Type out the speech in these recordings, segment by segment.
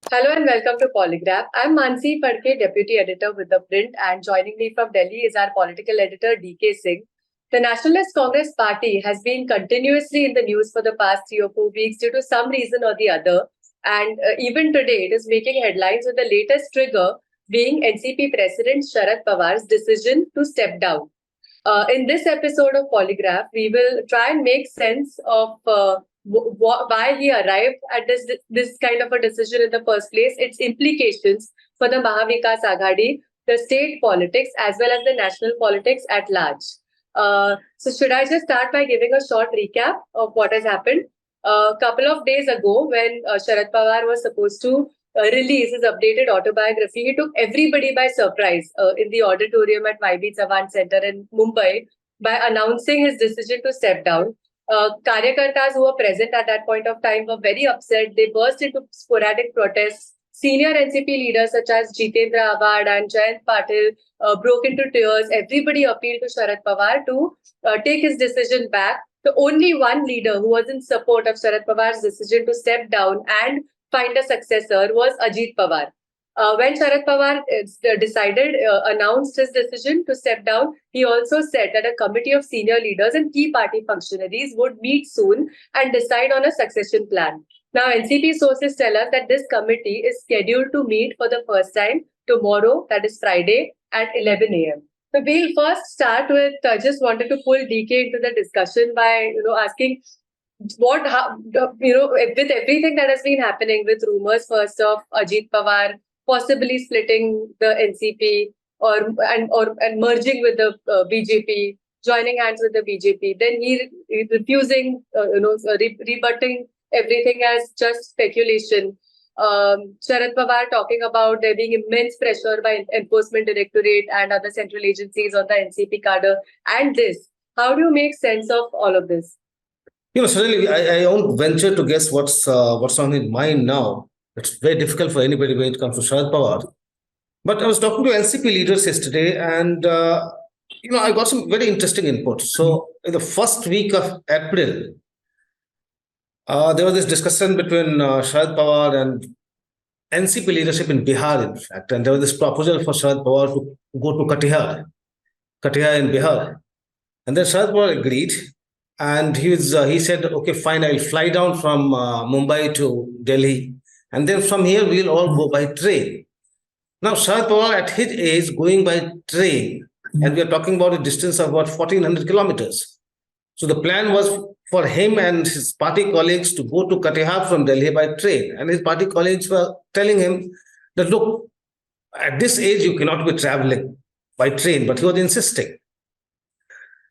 Hello and welcome to PoliGraph. I'm Manasi Phadka, Deputy Editor with ThePrint, and joining me from Delhi is our political editor DK Singh. The Nationalist Congress Party has been continuously in the news for the past 3 or 4 weeks due to some reason or the other. And even today, it is making headlines with the latest trigger being NCP President Sharad Pawar's decision to step down. In this episode of PoliGraph, we will try and make sense of why he arrived at this kind of a decision in the first place, its implications for the Mahavikas Aghadi, the state politics, as well as the national politics at large. So should I just start by giving a short recap of what has happened? A couple of days ago, when Sharad Pawar was supposed to release his updated autobiography, he took everybody by surprise in the auditorium at YB Chavan Center in Mumbai by announcing his decision to step down. Karyakartas who were present at that point of time were very upset. They burst into sporadic protests. Senior NCP leaders such as Jitendra Awad and Jayant Patil broke into tears. Everybody appealed to Sharad Pawar to take his decision back. The only one leader who was in support of Sharad Pawar's decision to step down and find a successor was Ajit Pawar. When Sharad Pawar announced his decision to step down, he also said that a committee of senior leaders and key party functionaries would meet soon and decide on a succession plan. Now, NCP sources tell us that this committee is scheduled to meet for the first time tomorrow, that is Friday, at 11 a.m. So we'll first start with, I just wanted to pull DK into the discussion by, asking with everything that has been happening with rumors first of Ajit Pawar possibly splitting the NCP and merging with the BJP, joining hands with the BJP. Then he refusing, rebutting everything as just speculation. Sharad Pawar talking about there being immense pressure by Enforcement Directorate and other central agencies on the NCP cadre. And this, how do you make sense of all of this? Certainly, I won't venture to guess what's on his mind now. It's very difficult for anybody when it comes to Sharad Pawar. But I was talking to NCP leaders yesterday, and I got some very interesting input. So in the first week of April, there was this discussion between Sharad Pawar and NCP leadership in Bihar, in fact, and there was this proposal for Sharad Pawar to go to Katihar in Bihar, and then Sharad Pawar agreed. And he said, okay, fine, I'll fly down from Mumbai to Delhi. And then from here, we'll all go by train. Now, Sharad Pawar, at his age, going by train, and we are talking about a distance of about 1,400 kilometers. So the plan was for him and his party colleagues to go to Katihar from Delhi by train. And his party colleagues were telling him that, look, at this age, you cannot be traveling by train. But he was insisting.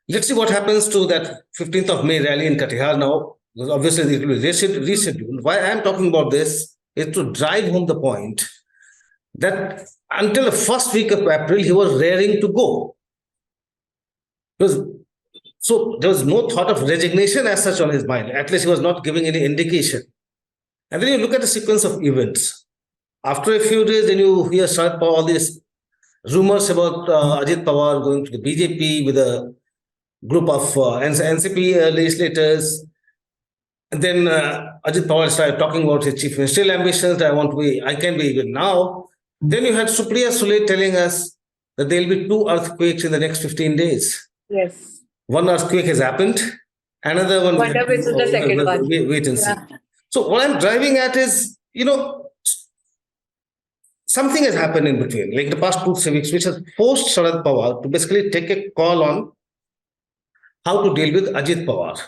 Let's see what happens to that 15th of May rally in Katihar now, because obviously it will be rescheduled. Why I'm talking about this is to drive home the point that until the first week of April, he was raring to go. So there was no thought of resignation as such on his mind. At least he was not giving any indication. And then you look at the sequence of events. After a few days, then you hear all these rumors about Ajit Pawar going to the BJP with a group of NCP legislators. And then Ajit Pawar started talking about his chief ministerial ambitions. I can be even now. Then you had Supriya Sule telling us that there will be 2 earthquakes in the next 15 days. Yes. One earthquake has happened. Another one. Wonder which is the second one. Wait and see. So what I'm driving at is, something has happened in between, like the past 2-3 weeks, which has forced Sharad Pawar to basically take a call on how to deal with Ajit Pawar.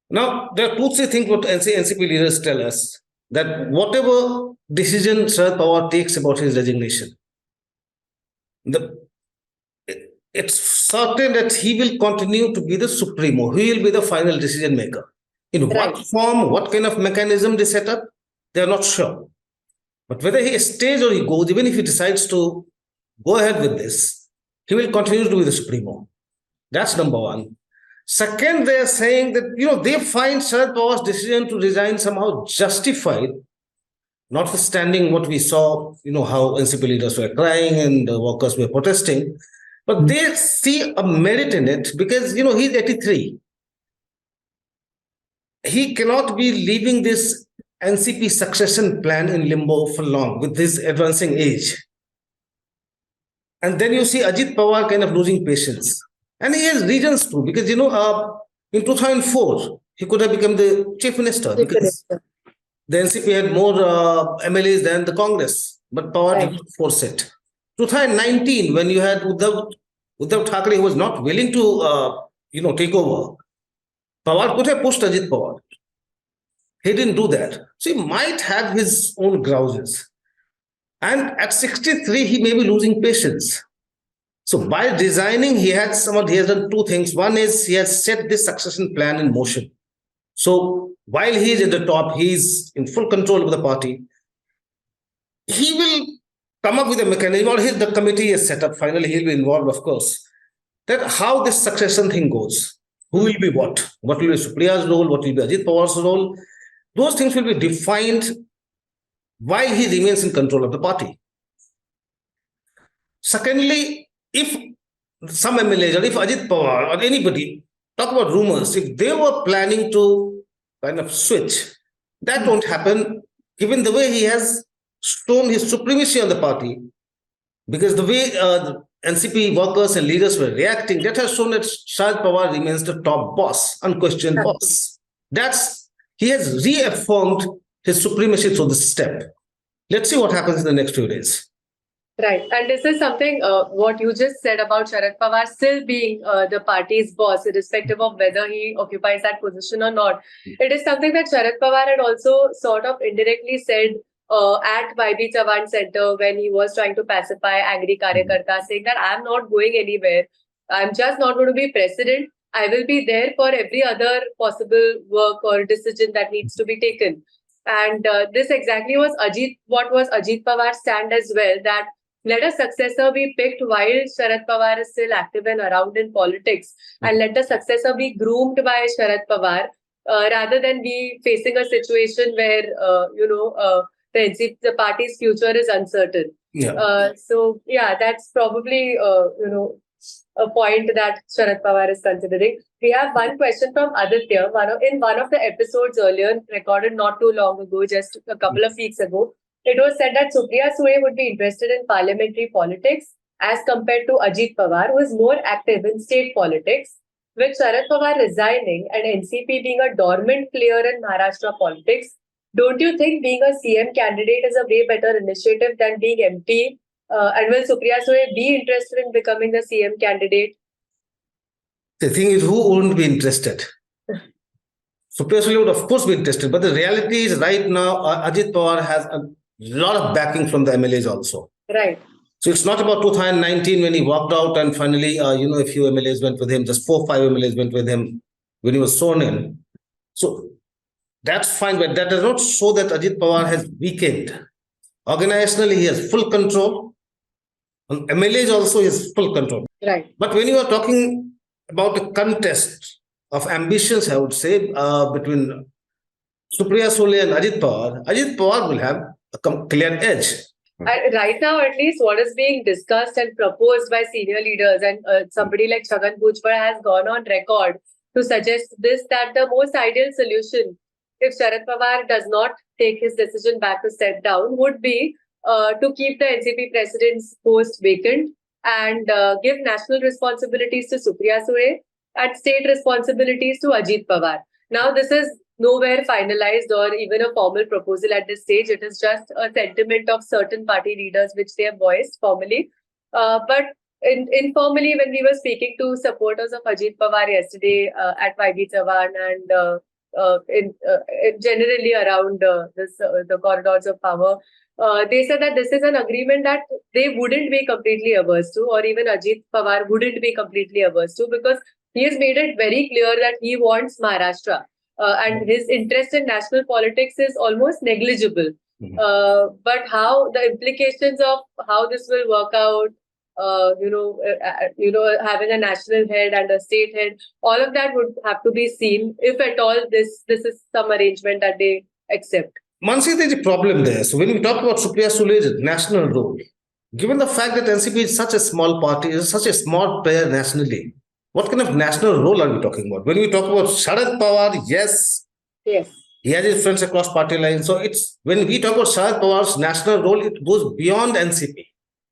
Now, there are 2-3 things what NCP leaders tell us, that whatever decision Sharad Pawar takes about his resignation, it's certain that he will continue to be the supremo. He will be the final decision maker. In what form, what kind of mechanism they set up, they are not sure. But whether he stays or he goes, even if he decides to go ahead with this, he will continue to be the supremo. That's number one. Second, they are saying that, they find Sharad Pawar's decision to resign somehow justified, notwithstanding what we saw, how NCP leaders were crying and the workers were protesting. But they see a merit in it because, he's 83. He cannot be leaving this NCP succession plan in limbo for long with his advancing age. And then you see Ajit Pawar kind of losing patience. And he has reasons too, because, in 2004, he could have become the chief minister because the NCP had more MLAs than the Congress, but Pawar did not force it. 2019, when you had Uddhav Thackeray, who was not willing to, take over, Pawar could have pushed Ajit Pawar. He didn't do that. So he might have his own grouses. And at 63, he may be losing patience. So by resigning, he has done two things. One is he has set this succession plan in motion. So while he is at the top, he is in full control of the party. He will come up with a mechanism, or the committee is set up. Finally, he'll be involved, of course. That how this succession thing goes. Who will be what? What will be Supriya's role? What will be Ajit Pawar's role? Those things will be defined while he remains in control of the party. Secondly, if some MLAs or if Ajit Pawar or anybody talk about rumors, if they were planning to kind of switch, that won't happen given the way he has shown his supremacy on the party. Because the way the NCP workers and leaders were reacting, that has shown that Sharad Pawar remains the top boss, unquestioned boss. He has reaffirmed his supremacy through this step. Let's see what happens in the next few days. Right. And this is something, what you just said about Sharad Pawar still being the party's boss, irrespective of whether he occupies that position or not. It is something that Sharad Pawar had also sort of indirectly said at YB Chavan Center when he was trying to pacify angry Karyakartas, saying that I'm not going anywhere. I'm just not going to be president. I will be there for every other possible work or decision that needs to be taken. And this exactly was Ajit Pawar's stand as well, that let a successor be picked while Sharad Pawar is still active and around in politics, and let the successor be groomed by Sharad Pawar rather than be facing a situation where, the party's future is uncertain. Yeah. That's probably, a point that Sharad Pawar is considering. We have one question from Aditya. In one of the episodes earlier, recorded not too long ago, just a couple of weeks ago, it was said that Supriya Sule would be interested in parliamentary politics as compared to Ajit Pawar, who is more active in state politics. With Sharad Pawar resigning and NCP being a dormant player in Maharashtra politics, don't you think being a CM candidate is a way better initiative than being MP? And will Supriya Sule be interested in becoming the CM candidate? The thing is, who wouldn't be interested? Supriya Sule would, of course, be interested. But the reality is, right now, Ajit Pawar has a lot of backing from the MLAs also. Right. So it's not about 2019 when he walked out and finally, a few MLAs went with him. Just 4-5 MLAs went with him when he was sworn in. So that's fine, but that does not show that Ajit Pawar has weakened. Organizationally, he has full control. On MLAs also, he has full control. Right. But when you are talking about a contest of ambitions, I would say, between Supriya Sule and Ajit Pawar will have a clear edge. Right now, at least, what is being discussed and proposed by senior leaders, and somebody like Chhagan Bhujbal has gone on record to suggest this, that the most ideal solution, if Sharad Pawar does not take his decision back to step down, would be to keep the NCP president's post vacant and give national responsibilities to Supriya Sule and state responsibilities to Ajit Pawar. Now, this is nowhere finalized or even a formal proposal at this stage. It is just a sentiment of certain party leaders which they have voiced formally. But informally, when we were speaking to supporters of Ajit Pawar yesterday at YB Chavan and generally around the corridors of power, they said that this is an agreement that they wouldn't be completely averse to, or even Ajit Pawar wouldn't be completely averse to, because he has made it very clear that he wants Maharashtra. And his interest in national politics is almost negligible. But how the implications of how this will work out, having a national head and a state head, all of that would have to be seen, if at all this is some arrangement that they accept. Manasi, there's a problem there. So when we talk about Supriya Sule's national role, given the fact that NCP is such a small party, is such a small player nationally, what kind of national role are we talking about? When we talk about Sharad Pawar, yes, He has his friends across party lines. So it's when we talk about Sharad Pawar's national role, it goes beyond NCP.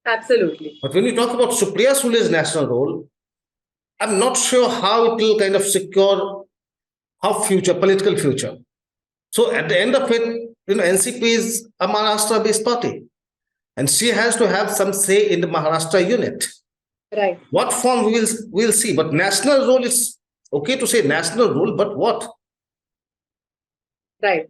Absolutely. But when we talk about Supriya Sule's national role, I'm not sure how it will kind of secure how political future. So at the end of it, NCP is a Maharashtra-based party, and she has to have some say in the Maharashtra unit. Right. What form we'll see, but national role is okay to say national role, but what? Right.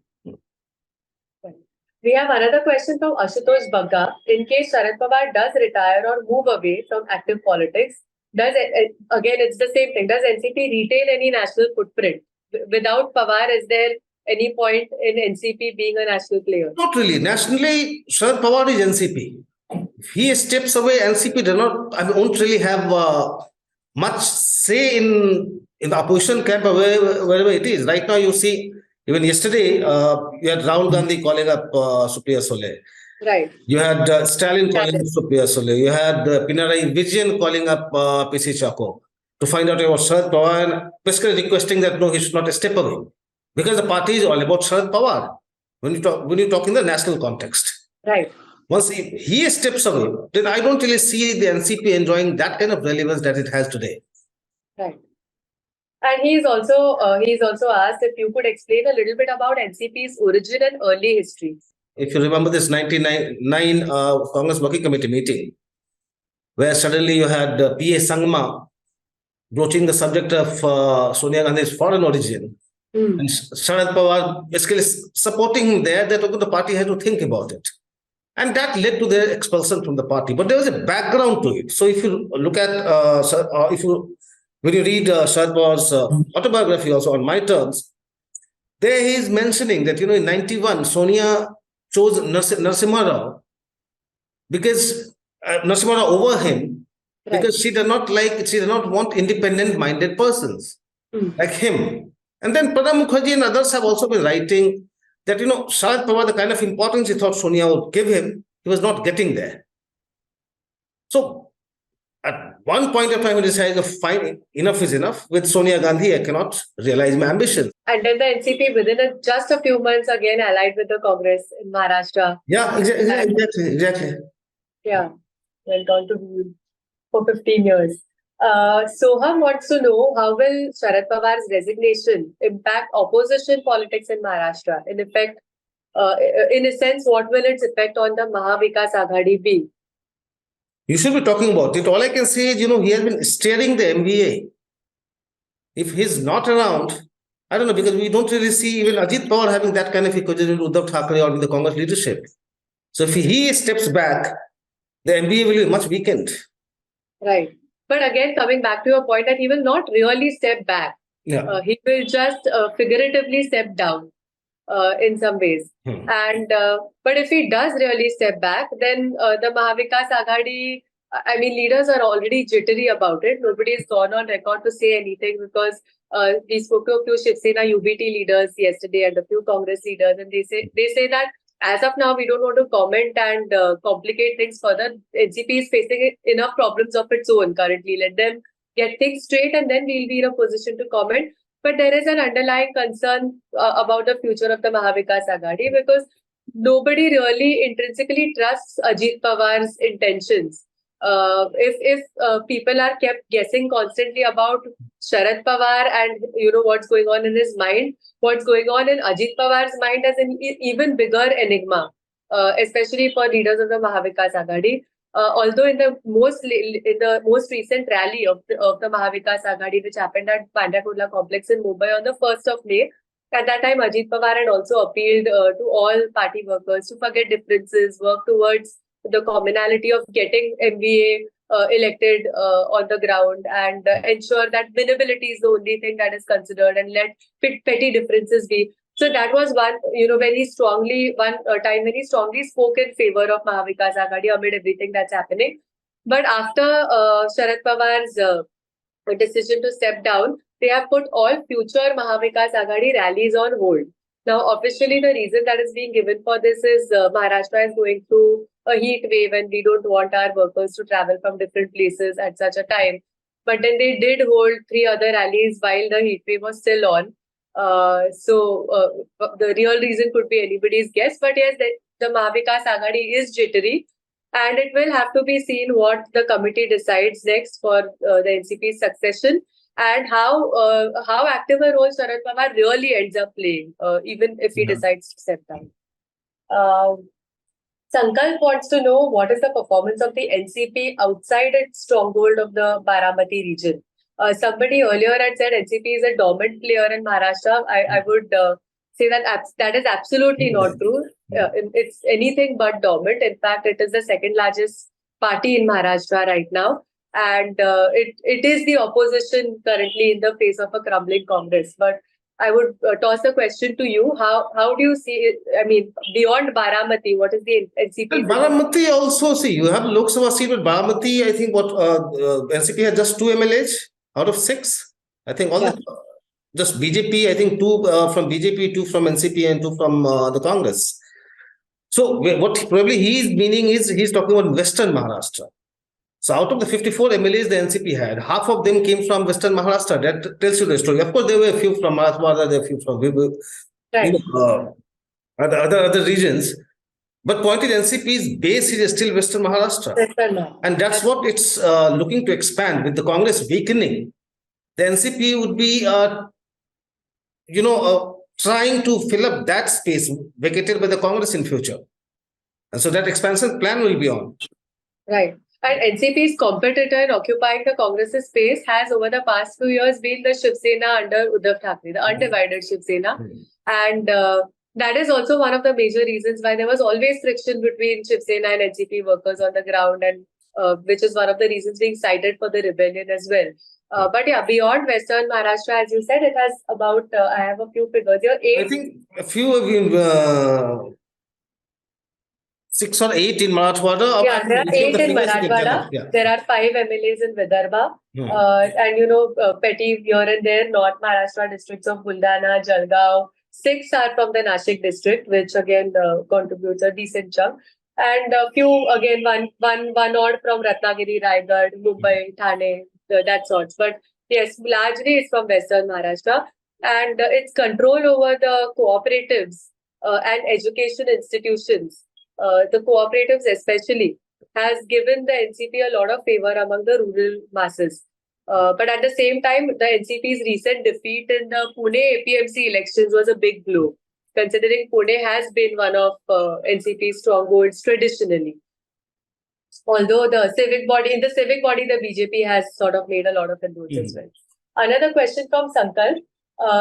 We have another question from Ashutosh Bagga. In case Sharad Pawar does retire or move away from active politics, again, it's the same thing. Does NCP retain any national footprint? Without Pawar, is there any point in NCP being a national player? Not really. Nationally, Sharad Pawar is NCP. If he steps away, NCP won't really have much say in the opposition camp or wherever it is. Right now, you see, even yesterday, you had Rahul Gandhi calling up Supriya Sule. Right. You had Stalin calling up Supriya Sule. You had Pinarayi Vijayan calling up PC Chako to find out about Sharad Pawar and basically requesting that no, he should not step away. Because the party is all about Sharad Pawar when you talk in the national context. Right. Once he steps away, then I don't really see the NCP enjoying that kind of relevance that it has today. Right. And he's also asked if you could explain a little bit about NCP's origin and early history. If you remember this 1999 Congress Working Committee meeting, where suddenly you had P.A. Sangma broaching the subject of Sonia Gandhi's foreign origin, and Sharad Pawar basically supporting him there, that the party had to think about it. And that led to their expulsion from the party. But there was a background to it. So if you look at, when you read Sharad Pawar's autobiography also on my terms, there he is mentioning that, in 91, Sonia chose Narasimha Rao because Narasimha Rao over him, because she did not want independent-minded persons like him. And then Pranab Mukherjee and others have also been writing that, Sharad Pawar, the kind of importance he thought Sonia would give him, he was not getting there. So at one point of time, he decided, fine, enough is enough. With Sonia Gandhi, I cannot realize my ambition. And then the NCP, within just a few months, again allied with the Congress in Maharashtra. Yeah, exactly. Yeah, went on to rule for 15 years. Soham wants to know, how will Sharad Pawar's resignation impact opposition politics in Maharashtra? In effect, in a sense, what will its effect on the Mahavikas Aghadi be? You should be talking about it. All I can say is, he has been steering the MVA. If he's not around, I don't know, because we don't really see even Ajit Pawar having that kind of equation with Uddhav Thackeray or in the Congress leadership. So if he steps back, the MVA will be much weakened. Right. But again, coming back to your point that he will not really step back. Yeah. He will just figuratively step down in some ways. And but if he does really step back, then the Mahavikas Aghadi, leaders are already jittery about it. Nobody has gone on record to say anything, because we spoke to a few Shiv Sena UBT leaders yesterday and a few Congress leaders, and they say that as of now, we don't want to comment and complicate things further. NCP is facing enough problems of its own currently. Let them get things straight, and then we'll be in a position to comment. But there is an underlying concern about the future of the Mahavikas Aghadi, because nobody really intrinsically trusts Ajit Pawar's intentions. If people are kept guessing constantly about Sharad Pawar and what's going on in his mind, what's going on in Ajit Pawar's mind as an even bigger enigma, especially for leaders of the Mahavikas Aghadi. Although in the most recent rally of the Mahavikas Aghadi, which happened at Pandya Kurla complex in Mumbai on the 1st of May, at that time Ajit Pawar had also appealed to all party workers to forget differences, work towards the commonality of getting MVA elected on the ground, and ensure that winnability is the only thing that is considered, and let petty differences be. So that was one time when he strongly spoke in favor of Mahavikas Aghadi amid everything that's happening. But after Sharad Pawar's decision to step down, they have put all future Mahavikas Aghadi rallies on hold. Now, officially, the reason that is being given for this is Maharashtra is going through a heat wave, and we don't want our workers to travel from different places at such a time. But then they did hold 3 other rallies while the heat wave was still on. The real reason could be anybody's guess. But yes, the Mahavikas Aghadi is jittery. And it will have to be seen what the committee decides next for the NCP's succession, and how active a role Sharad Pawar really ends up playing, even if he decides to step down. Sankalp wants to know what is the performance of the NCP outside its stronghold of the Baramati region. Somebody earlier had said NCP is a dormant player in Maharashtra. I would say that is absolutely not true. It's anything but dormant. In fact, it is the second largest party in Maharashtra right now. And it is the opposition currently in the face of a crumbling Congress. But I would toss the question to you. How do you see it? I mean, beyond Baramati, what is the NCP? And Baramati also, see, you have Lok Sabha seat, but Baramati, I think NCP has just 2 MLAs out of 6. I think just BJP, I think 2 from BJP, 2 from NCP, and 2 from the Congress. So what probably he's meaning is he's talking about Western Maharashtra. So out of the 54 MLAs the NCP had, half of them came from Western Maharashtra. That tells you the story. Of course, there were a few from Marathwada, there were a few from other regions. But point is, NCP's base is still Western Maharashtra. And that's what it's looking to expand. With the Congress weakening, the NCP would be, trying to fill up that space vacated by the Congress in future. And so that expansion plan will be on. Right. And NCP's competitor in occupying the Congress's space has over the past few years been the Shiv Sena under Uddhav Thackeray, the undivided Shiv Sena. And that is also one of the major reasons why there was always friction between Shiv Sena and NCP workers on the ground, and which is one of the reasons being cited for the rebellion as well. But yeah, beyond Western Maharashtra, as you said, it has about, I have a few figures here. 8. I think a few have been 6 or 8 in Marathwada. Yeah, there are 8 in Marathwada. Yeah. There are 5 MLAs in Vidarbha. And petty here and there, North Maharashtra districts of Buldana, Jalgaon. 6 are from the Nashik district, which again contributes a decent chunk. And a few, again, one odd from Ratnagiri, Raigad, Mumbai, Thane, that sorts. But yes, largely it's from Western Maharashtra. And its control over the cooperatives and education institutions, the cooperatives especially, has given the NCP a lot of favor among the rural masses. But at the same time, the NCP's recent defeat in the Pune APMC elections was a big blow, considering Pune has been one of NCP's strongholds traditionally. Although in the civic body, the BJP has sort of made a lot of inroads as well. Another question from Sankalp.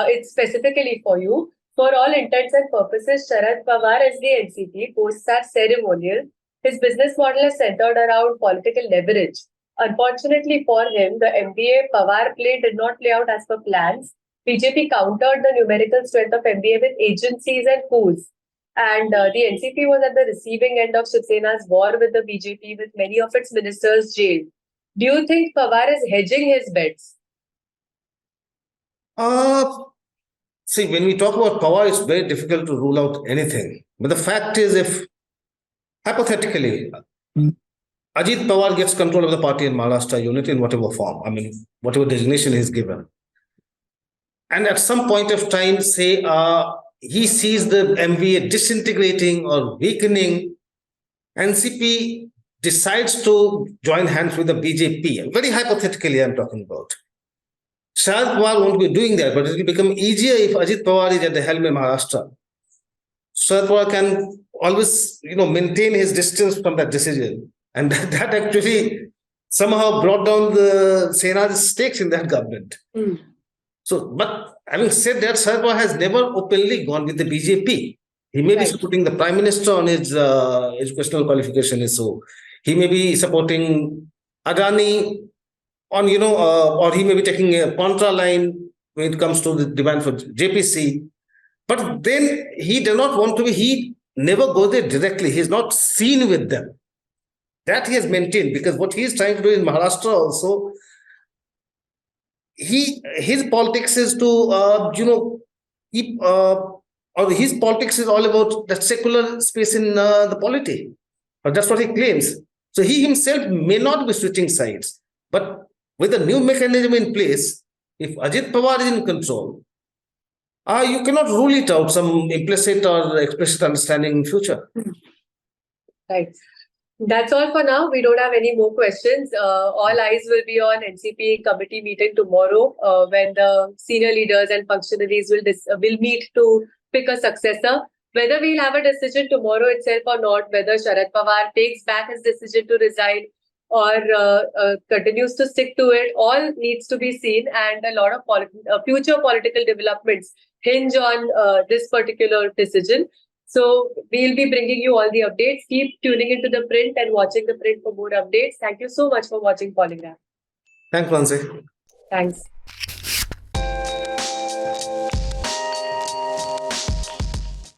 It's specifically for you. For all intents and purposes, Sharad Pawar as the NCP posts are ceremonial. His business model is centered around political leverage. Unfortunately for him, the MVA Pawar play did not play out as per plans. BJP countered the numerical strength of MVA with agencies and coups. And the NCP was at the receiving end of Shiv Sena's war with the BJP, with many of its ministers jailed. Do you think Pawar is hedging his bets? See, when we talk about Pawar, it's very difficult to rule out anything. But the fact is, if hypothetically, Ajit Pawar gets control of the party in Maharashtra unit in whatever form, I mean, whatever designation is given, and at some point of time, say, he sees the MVA disintegrating or weakening, NCP decides to join hands with the BJP. Very hypothetically, I'm talking about. Sharad Pawar won't be doing that, but it will become easier if Ajit Pawar is at the helm in Maharashtra. Sharad Pawar can always, maintain his distance from that decision. And that actually somehow brought down the Sena's stakes in that government. So, but having said that, Sharad Pawar has never openly gone with the BJP. He may be supporting the Prime Minister on his educational qualification issue. He may be supporting Adani on, or he may be taking a contra line when it comes to the demand for JPC. But then he does not want to be, he never goes there directly. He's not seen with them. That he has maintained, because what he is trying to do in Maharashtra also, his politics is to, keep, or his politics is all about that secular space in the polity. Or that's what he claims. So he himself may not be switching sides. But with a new mechanism in place, if Ajit Pawar is in control, You cannot rule it out, some implicit or explicit understanding in future. Right. That's all for now. We don't have any more questions. All eyes will be on NCP committee meeting tomorrow, when the senior leaders and functionaries will meet to pick a successor. Whether we'll have a decision tomorrow itself or not, whether Sharad Pawar takes back his decision to resign or continues to stick to it, all needs to be seen. And a lot of future political developments hinge on this particular decision. So we'll be bringing you all the updates. Keep tuning into the print and watching the print for more updates. Thank you so much for watching PoliGraph. Thanks, Mansi. Thanks.